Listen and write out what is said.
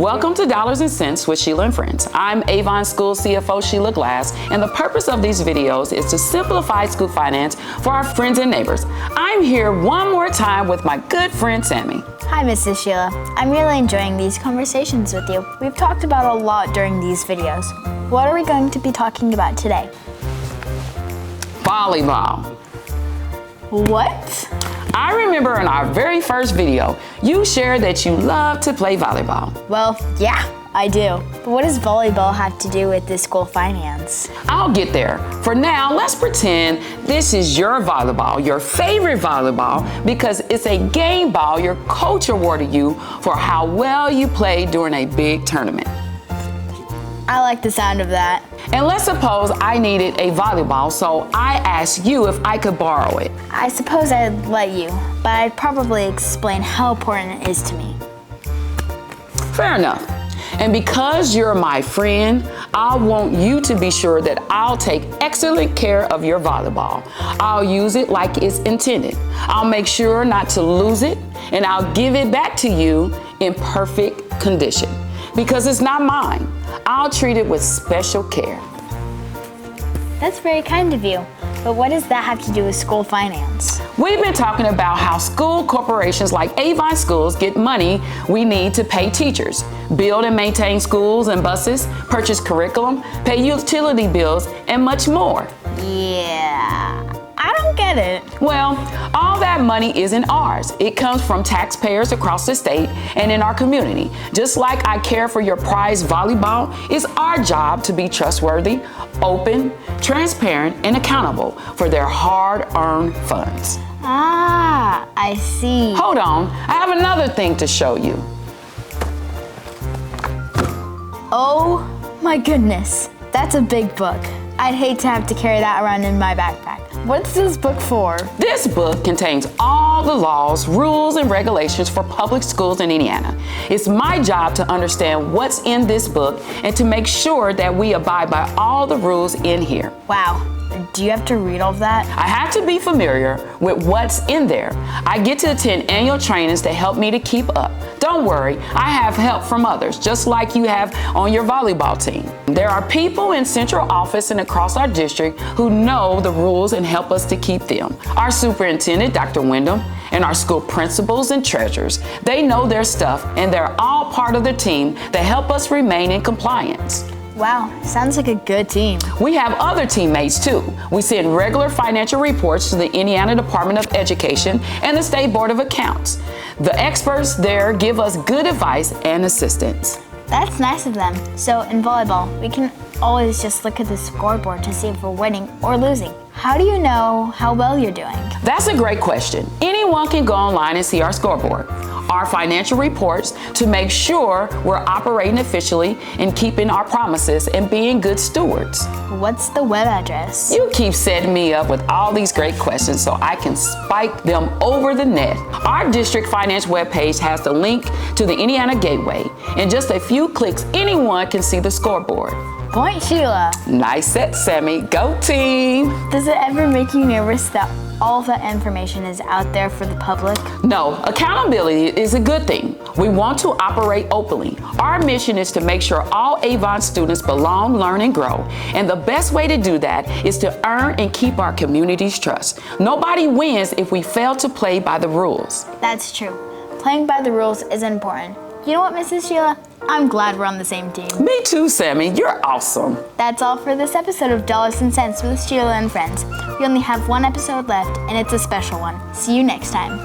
Welcome to Dollars and Cents with Sheila and Friends. I'm Avon School CFO Sheila Glass, and the purpose of these videos is to simplify school finance for our friends and neighbors. I'm here one more time with my good friend Sammy. Hi, Mrs. Sheila. I'm really enjoying these conversations with you. We've talked about a lot during these videos. What are we going to be talking about today? Volleyball. What? I remember in our very first video, you shared that you love to play volleyball. Well, yeah, I do. But what does volleyball have to do with the school finance? I'll get there. For now, let's pretend this is your volleyball, your favorite volleyball, because it's a game ball your coach awarded you for how well you played during a big tournament. I like the sound of that. And let's suppose I needed a volleyball, so I asked you if I could borrow it. I suppose I'd let you, but I'd probably explain how important it is to me. Fair enough. And because you're my friend, I want you to be sure that I'll take excellent care of your volleyball. I'll use it like it's intended. I'll make sure not to lose it, and I'll give it back to you in perfect condition. Because it's not mine. I'll treat it with special care. That's very kind of you. But what does that have to do with school finance? We've been talking about how school corporations like Avon Schools get money we need to pay teachers, build and maintain schools and buses, purchase curriculum, pay utility bills, and much more. Yeah, I don't get it. Well, all that money isn't ours. It comes from taxpayers across the state and in our community. Just like I care for your prized volleyball, it's our job to be trustworthy, open, transparent, and accountable for their hard-earned funds. Ah, I see. Hold on, I have another thing to show you. Oh my goodness, that's a big book. I'd hate to have to carry that around in my backpack. What's this book for? This book contains all the laws, rules, and regulations for public schools in Indiana. It's my job to understand what's in this book and to make sure that we abide by all the rules in here. Wow, do you have to read all of that? I have to be familiar with what's in there. I get to attend annual trainings that help me to keep up. Don't worry, I have help from others, just like you have on your volleyball team. There are people in central office and across our district who know the rules and help us to keep them. Our superintendent, Dr. Wyndham, and our school principals and treasurers. They know their stuff, and they're all part of the team that help us remain in compliance. Wow, sounds like a good team. We have other teammates too. We send regular financial reports to the Indiana Department of Education and the State Board of Accounts. The experts there give us good advice and assistance. That's nice of them. So in volleyball, we can always just look at the scoreboard to see if we're winning or losing. How do you know how well you're doing? That's a great question. Anyone can go online and see our scoreboard, our financial reports, to make sure we're operating efficiently and keeping our promises and being good stewards. What's the web address? You keep setting me up with all these great questions so I can spike them over the net. Our district finance webpage has the link to the Indiana Gateway. In just a few clicks, anyone can see the scoreboard. Point, Sheila. Nice set, Sammy. Go team. Does it ever make you nervous that all that information is out there for the public? No, accountability is a good thing. We want to operate openly. Our mission is to make sure all Avon students belong, learn, and grow. And the best way to do that is to earn and keep our community's trust. Nobody wins if we fail to play by the rules. That's true. Playing by the rules is important. You know what, Mrs. Sheila? I'm glad we're on the same team. Me too, Sammy. You're awesome. That's all for this episode of Dollars and Cents with Sheila and Friends. We only have one episode left, and it's a special one. See you next time.